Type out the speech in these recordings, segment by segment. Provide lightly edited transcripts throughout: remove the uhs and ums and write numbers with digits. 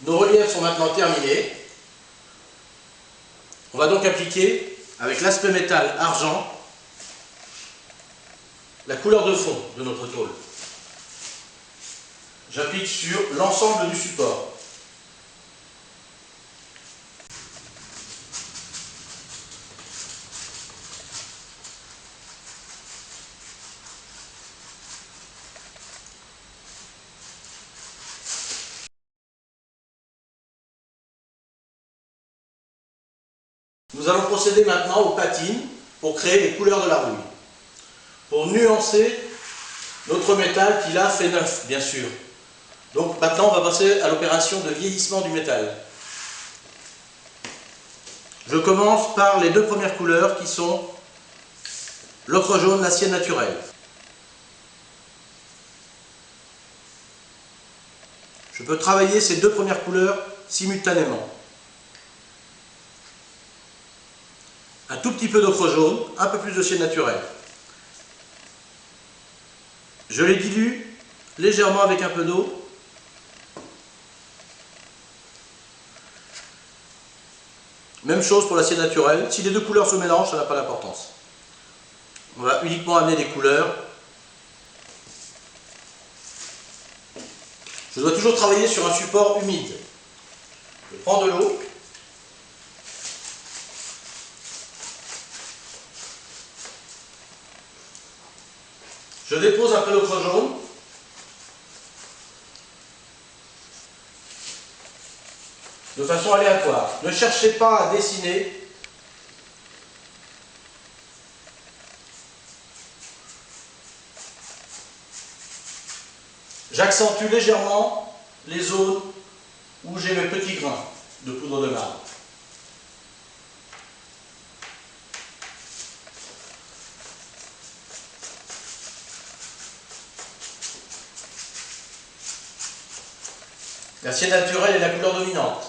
Nos reliefs sont maintenant terminés. On va donc appliquer, avec l'aspect métal argent, la couleur de fond de notre tôle. J'applique sur l'ensemble du support. Nous allons procéder maintenant aux patines pour créer les couleurs de la rouille. Pour nuancer notre métal qui là fait neuf, bien sûr. Donc maintenant on va passer à l'opération de vieillissement du métal. Je commence par les deux premières couleurs qui sont l'ocre jaune, l'acier naturel. Je peux travailler ces deux premières couleurs simultanément. Un tout petit peu d'ocre jaune, un peu plus d'acier naturel. Je les dilue légèrement avec un peu d'eau. Même chose pour l'acier naturel. Si les deux couleurs se mélangent, ça n'a pas d'importance. On va uniquement amener des couleurs. Je dois toujours travailler sur un support humide. Je prends de l'eau. Je dépose un peu d'ocre jaune. De façon aléatoire. Ne cherchez pas à dessiner. J'accentue légèrement les zones où j'ai mes petits grains de poudre de marbre. L'acier naturel est la couleur dominante.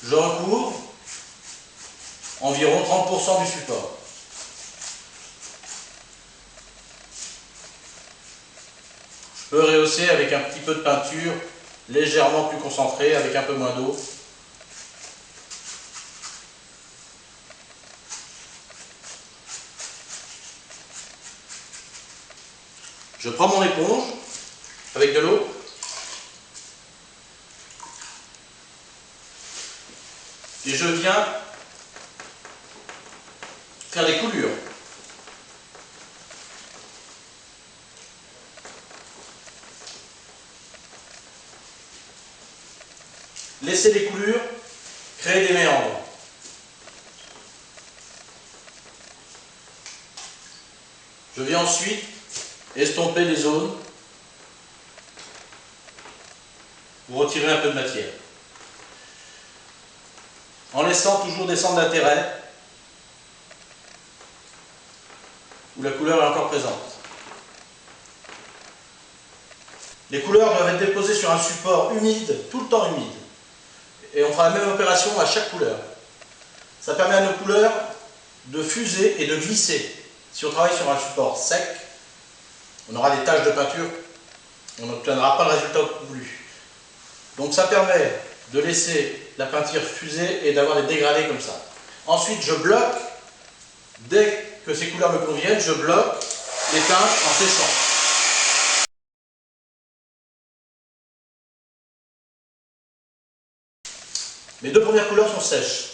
Je recouvre environ 30% du support. Je peux rehausser avec un petit peu de peinture légèrement plus concentrée, avec un peu moins d'eau. Je prends mon éponge avec de l'eau. Et je viens faire des coulures. Laisser les coulures créer des méandres. Je viens ensuite estomper les zones pour retirer un peu de matière. En laissant toujours des centres d'intérêt où la couleur est encore présente. Les couleurs doivent être déposées sur un support humide, tout le temps humide. Et on fera la même opération à chaque couleur. Ça permet à nos couleurs de fuser et de glisser. Si on travaille sur un support sec, on aura des taches de peinture, on n'obtiendra pas le résultat voulu. Donc ça permet de laisser la peinture fuser et d'avoir des dégradés comme ça. Ensuite, je bloque, dès que ces couleurs me conviennent, je bloque les teintes en séchant. Mes deux premières couleurs sont sèches.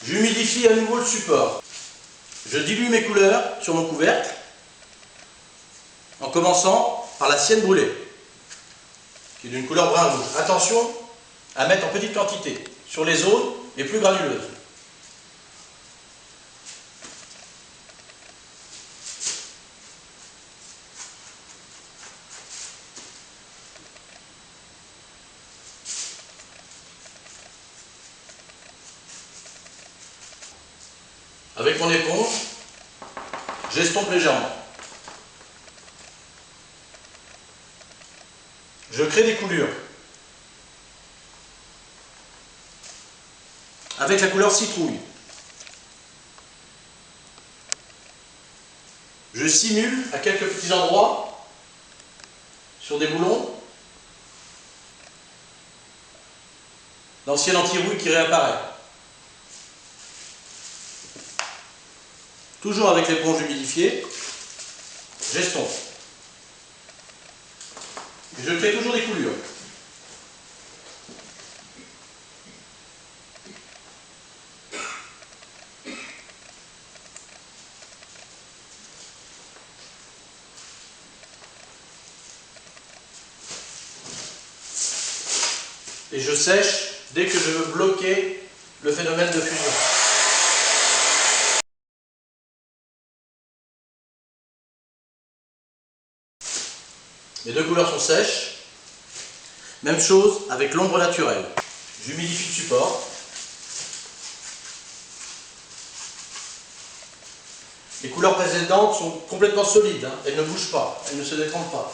J'humidifie à nouveau le support. Je dilue mes couleurs sur mon couvercle en commençant par la sienne brûlée, qui est d'une couleur brun-rouge. Attention à mettre en petite quantité sur les zones les plus granuleuses. Avec mon éponge, j'estompe légèrement. Je crée des coulures. Avec la couleur citrouille. Je simule à quelques petits endroits sur des boulons. L'ancien anti-rouille qui réapparaît. Toujours avec l'éponge humidifiée, j'estompe. Je crée toujours des coulures. Et je sèche dès que je veux bloquer le phénomène de fusion. Les deux couleurs sont sèches. Même chose avec l'ombre naturelle. J'humidifie le support. Les couleurs précédentes sont complètement solides, hein. Elles ne bougent pas, elles ne se détendent pas.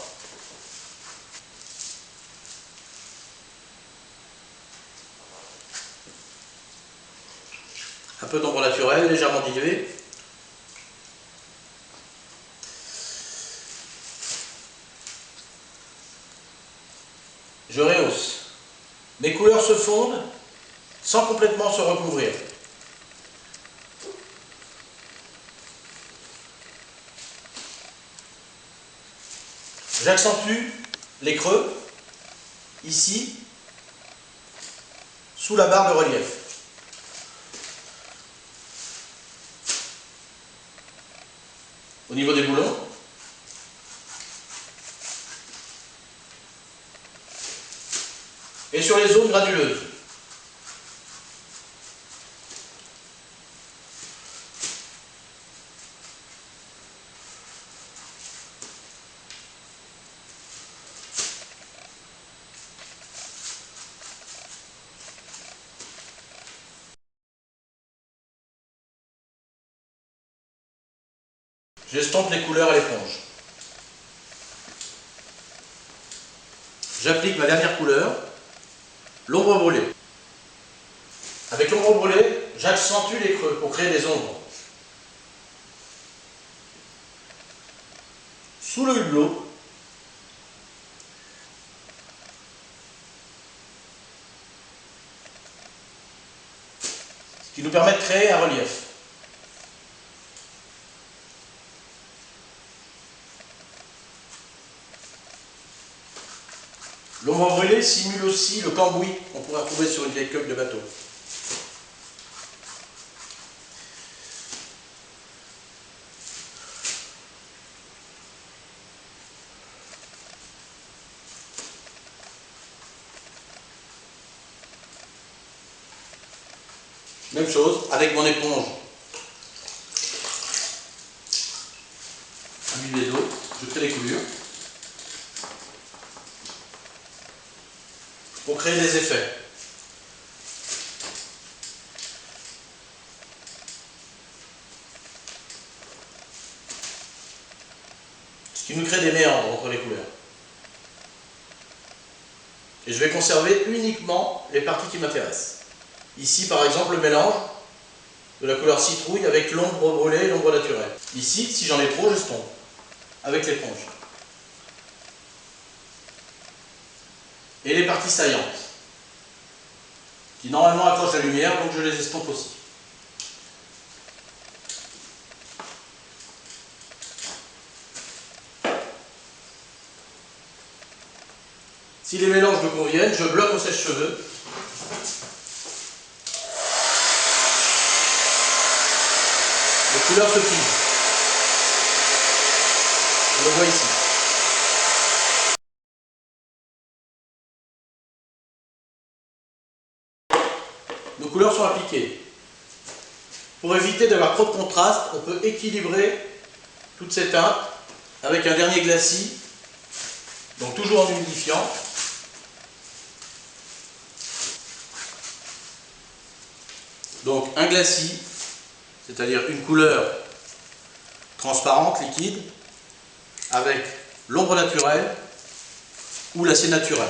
Un peu d'ombre naturelle, légèrement diluée. Je rehausse. Mes couleurs se fondent sans complètement se recouvrir. J'accentue les creux, ici, sous la barre de relief. Au niveau des boulons, et sur les zones granuleuses. J'estompe les couleurs à l'éponge. J'applique ma dernière couleur, l'ombre brûlée. Avec l'ombre brûlée, j'accentue les creux pour créer des ombres. Sous le hublot, ce qui nous permet de créer un relief. L'ombre brûlée simule aussi le cambouis qu'on pourrait trouver sur une vieille coque de bateau. Même chose avec mon éponge. Huilée d'eau, je crée les coulures pour créer des effets. Ce qui nous crée des méandres entre les couleurs. Et je vais conserver uniquement les parties qui m'intéressent. Ici, par exemple, le mélange de la couleur citrouille avec l'ombre brûlée et l'ombre naturelle. Ici, si j'en ai trop, j'estompe avec l'éponge. Et les parties saillantes, qui normalement accrochent la lumière, donc je les estompe aussi. Si les mélanges me conviennent, je bloque au sèche-cheveux. Les couleurs se figent. On le voit ici. Nos couleurs sont appliquées. Pour éviter d'avoir trop de contraste, on peut équilibrer toutes ces teintes avec un dernier glacis, donc toujours en humidifiant. Donc un glacis, c'est-à-dire une couleur transparente, liquide, avec l'ombre naturelle ou l'acier naturel.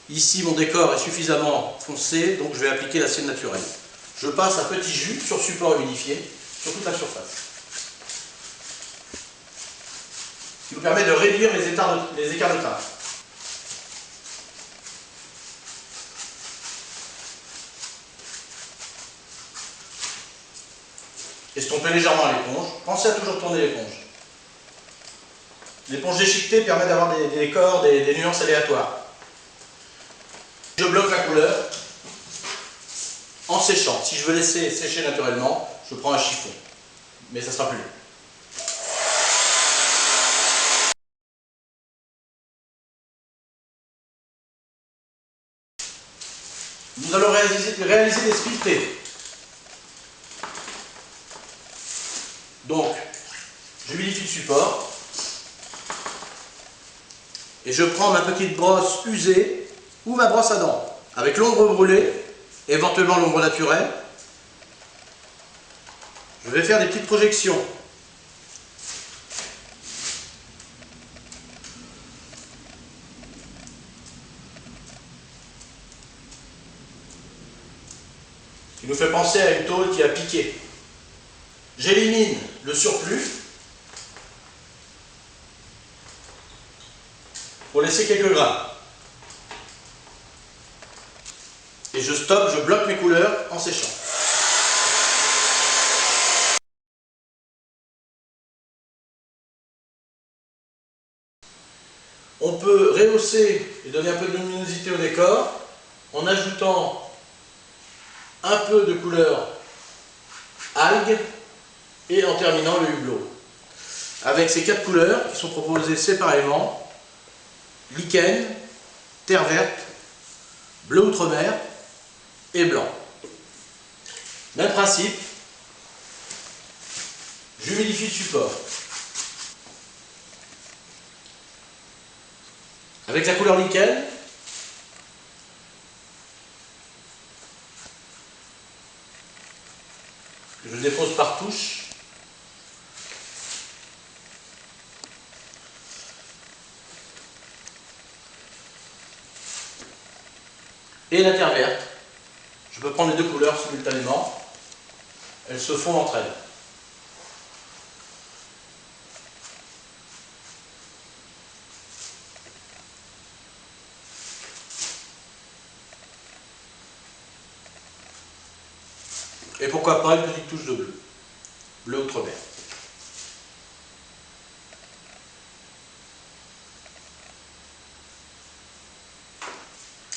Ici, mon décor est suffisamment foncé, donc je vais appliquer l'acier naturel. Je passe un petit jus sur support humidifié sur toute la surface. qui nous permet de réduire les écarts de teinte. Estompez légèrement l'éponge. Pensez à toujours tourner l'éponge. L'éponge déchiquetée permet d'avoir des décors, des nuances aléatoires. Je bloque la couleur en séchant. Si je veux laisser sécher naturellement, je prends un chiffon. Mais ça sera plus long. Nous allons réaliser des sculptés. Donc, j'humidifie le support et je prends ma petite brosse usée ou ma brosse à dents avec l'ombre brûlée, éventuellement l'ombre naturelle. Je vais faire des petites projections. Qui nous fait penser à une tôle qui a piqué. J'élimine le surplus pour laisser quelques grains. Et je stoppe, je bloque mes couleurs en séchant. On peut rehausser et donner un peu de luminosité au décor en ajoutant un peu de couleur algues et en terminant le hublot. Avec ces 4 couleurs qui sont proposées séparément: lichen, terre verte, bleu outre-mer et blanc. Même principe, j'humidifie le support. Avec la couleur lichen, je dépose par touche. Et la terre verte. Je peux prendre les deux couleurs simultanément. Elles se fondent entre elles. Et pourquoi pas une petite touche de bleu. Bleu outre-mer.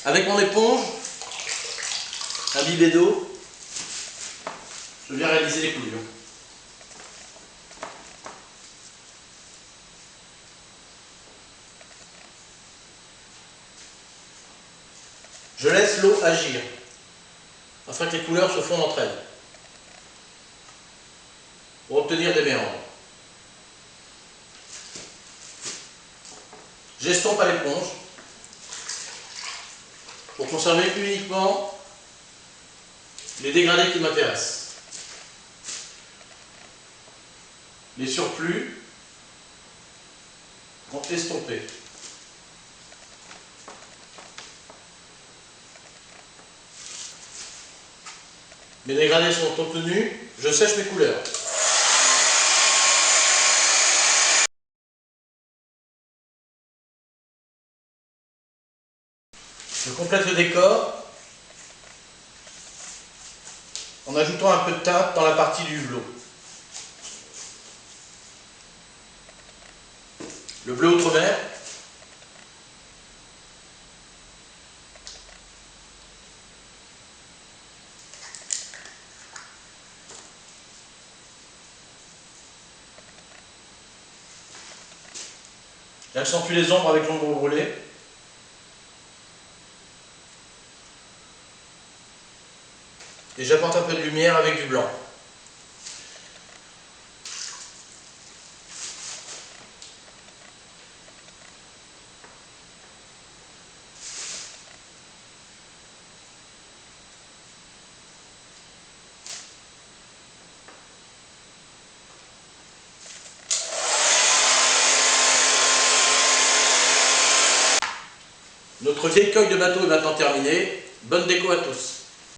Avec mon éponge, imbibée d'eau, je viens réaliser les coulures. Je laisse l'eau agir, afin que les couleurs se fondent entre elles, pour obtenir des méandres. J'estompe à l'éponge, pour conserver uniquement les dégradés qui m'intéressent. Les surplus ont estompé. Mes dégradés sont obtenus, je sèche mes couleurs. Je complète le décor en ajoutant un peu de teinte dans la partie du hublot. Le bleu outre-mer, j'accentue les ombres avec l'ombre brûlée. Et j'apporte un peu de lumière avec du blanc. Notre vieille coque de bateau est maintenant terminée. Bonne déco à tous.